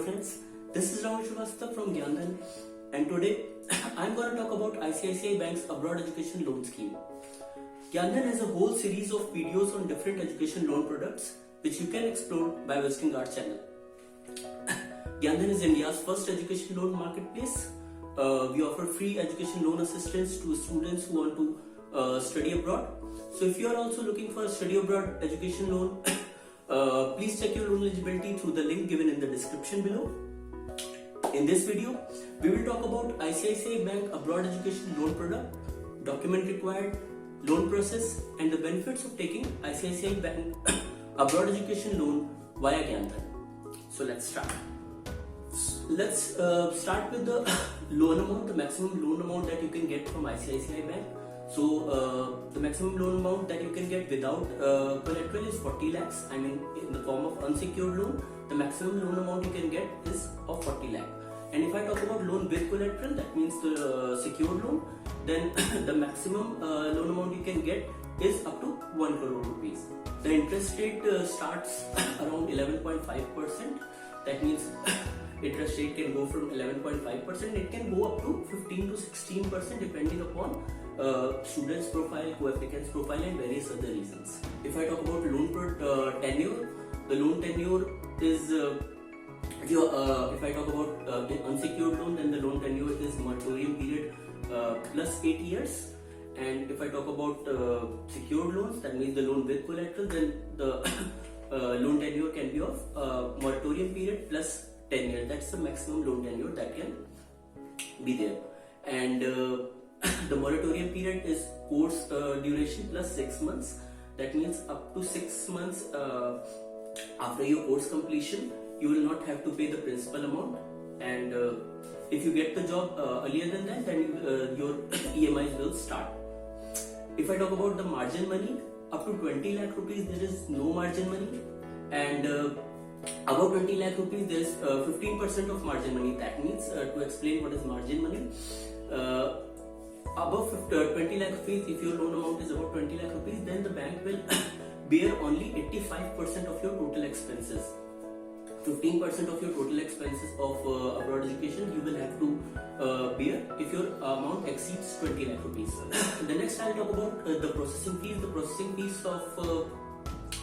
friends, this is Rahul Shrivastava from Gyandhan, and today I'm going to talk about ICICI Bank's Abroad Education Loan Scheme. Gyandhan has a whole series of videos on different education loan products which you can explore by visiting our channel. Gyandhan is India's first education loan marketplace. We offer free education loan assistance to students who want to study abroad. So if you are also looking for a study abroad education loan, please check your loan eligibility through the link given in the description below. In this video, we will talk about ICICI Bank Abroad Education Loan Product, document required, loan process, and the benefits of taking ICICI Bank Abroad Education Loan via Gyandhan. So let's start. Let's start with the loan amount, the maximum loan amount that you can get from ICICI Bank. So the maximum loan amount that you can get without collateral is 40 lakhs. I mean, in the form of unsecured loan, the maximum loan amount you can get is of 40 lakh. And if I talk about loan with collateral, that means the secured loan, then the maximum loan amount you can get is up to 1 crore rupees. The interest rate starts around 11.5%. That means interest rate can go from 11.5%. It can go up to 15 to 16% depending upon students' profile, co-applicants' profile, and various other reasons. If I talk about loan tenure, the loan tenure is if I talk about unsecured loan, then the loan tenure is moratorium period plus 8 years. And if I talk about secured loans, that means the loan with collateral, then the loan tenure can be of moratorium period plus 10 years. That's the maximum loan tenure that can be there. And the moratorium period is course duration plus 6 months. That means up to 6 months after your course completion, you will not have to pay the principal amount. And if you get the job earlier than that, then your EMIs will start. If I talk about the margin money, up to 20 lakh rupees there is no margin money, and above 20 lakh rupees there is 15% of margin money. That means to explain what is margin money, above 20 lakh rupees, if your loan amount is above 20 lakh rupees, then the bank will bear only 85% of your total expenses. 15% of your total expenses of abroad education you will have to bear if your amount exceeds 20 lakh rupees. The next I'll talk about the processing fees. The processing fees of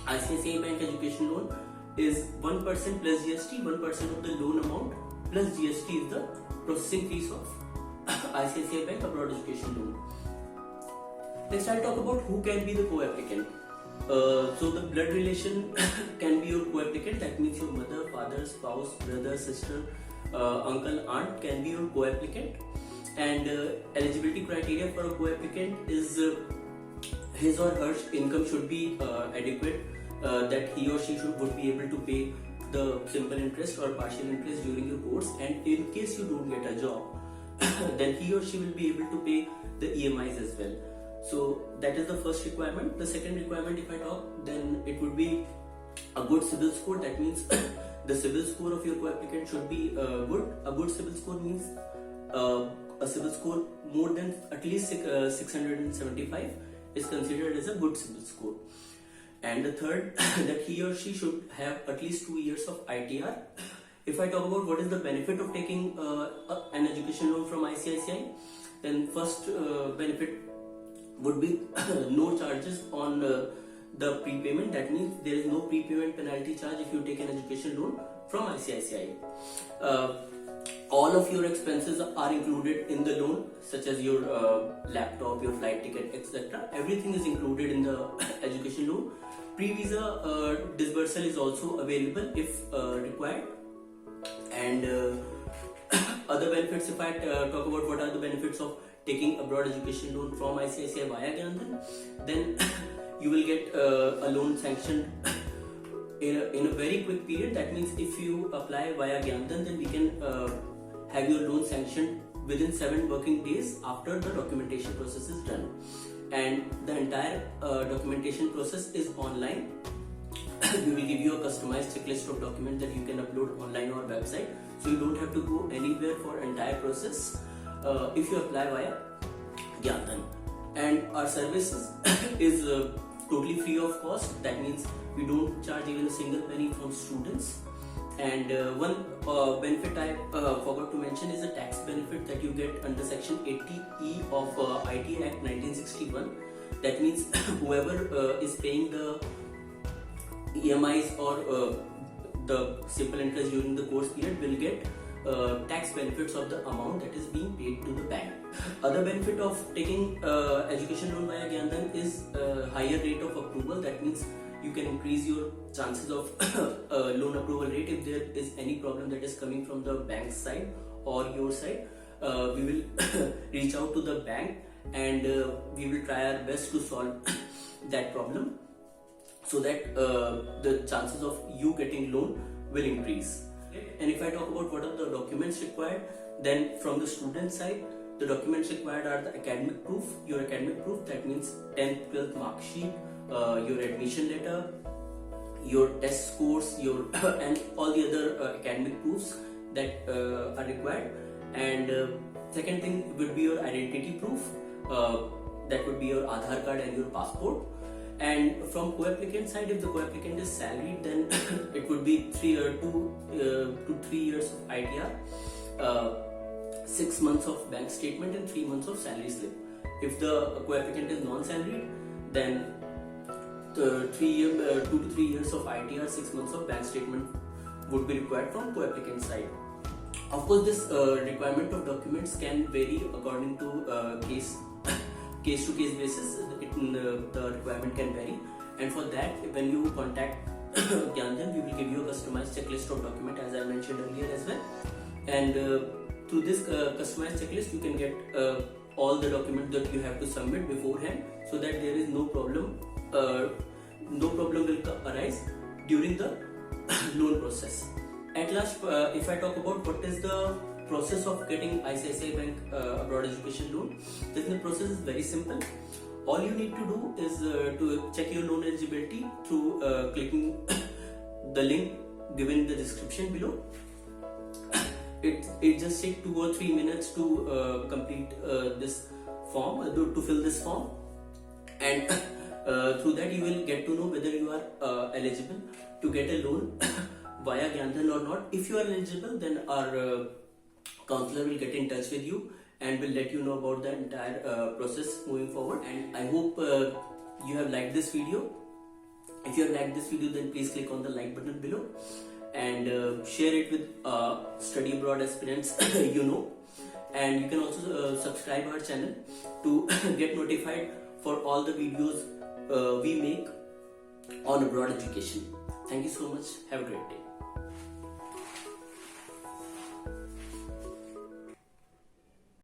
ICICI Bank education loan is 1% plus GST. 1% of the loan amount plus GST is the processing fees of ICICI Bank Abroad Education Loan. Next I'll talk about who can be the co-applicant. So the blood relation can be your co-applicant. That means your mother, father, spouse, brother, sister, uncle, aunt can be your co-applicant. And eligibility criteria for a co-applicant is his or her income should be adequate, that he or she would be able to pay the simple interest or partial interest during your course, and in case you don't get a job, then he or she will be able to pay the EMIs as well. So that is the first requirement. The second requirement, if I talk, then it would be a good CIBIL score. That means the CIBIL score of your co-applicant should be good. A good CIBIL score means a CIBIL score more than at least 675 is considered as a good CIBIL score. And the third, that he or she should have at least 2 years of ITR. If I talk about what is the benefit of taking an education loan from ICICI, then first benefit would be no charges on the prepayment. That means there is no prepayment penalty charge if you take an education loan from ICICI. All of your expenses are included in the loan, such as your laptop, your flight ticket, etc. Everything is included in the education loan. Pre-visa disbursal is also available if required. And other benefits, if I talk about what are the benefits of taking abroad education loan from ICICI via Gyandhan, then you will get a loan sanctioned in a very quick period. That means if you apply via Gyandhan, then we can have your loan sanctioned within 7 working days after the documentation process is done. And the entire documentation process is online. We will give you a customized checklist of documents that you can upload online on our website, so you don't have to go anywhere for entire process if you apply via Gyandhan. And our services is totally free of cost. That means we don't charge even a single penny from students. And one benefit I forgot to mention is a tax benefit that you get under Section 80E of IT Act 1961. That means whoever is paying the EMIs or the simple interest during the course period will get tax benefits of the amount that is being paid to the bank. Other benefit of taking education loan via Gyan is higher rate of approval. That means you can increase your chances of loan approval rate if there is any problem that is coming from the bank side or your side. We will reach out to the bank and we will try our best to solve that problem so that the chances of you getting loan will increase. And if I talk about what are the documents required, then from the student side, the documents required are the academic proof, your academic proof, that means 10th, 12th mark sheet, your admission letter, your test scores, your and all the other academic proofs that are required. And second thing would be your identity proof, that would be your Aadhaar card and your passport. And from co-applicant side, if the co-applicant is salaried, then it would be 2 to 3 years of ITR, 6 months of bank statement and 3 months of salary slip. If the co-applicant is non-salaried, then 2 to 3 years of ITR, 6 months of bank statement would be required from co-applicant side. Of course, this requirement of documents can vary according to case to case basis. The requirement can vary, and for that, when you contact Gyan, we will give you a customized checklist of document, as I mentioned earlier as well. And through this customized checklist, you can get all the documents that you have to submit beforehand, so that there is no problem. No problem will arise during the loan process. At last, if I talk about what is the process of getting ICICI Bank abroad education loan, then the process is very simple. All you need to do is to check your loan eligibility through clicking the link given in the description below. It just takes 2 or 3 minutes to complete this form, to fill this form, and through that you will get to know whether you are eligible to get a loan via Gyan or not. If you are eligible, then our counselor will get in touch with you and will let you know about the entire process moving forward. And I hope you have liked this video. If you have liked this video, then please click on the like button below and share it with study abroad aspirants you know. And you can also subscribe our channel to get notified for all the videos we make on abroad education. Thank you so much. Have a great day.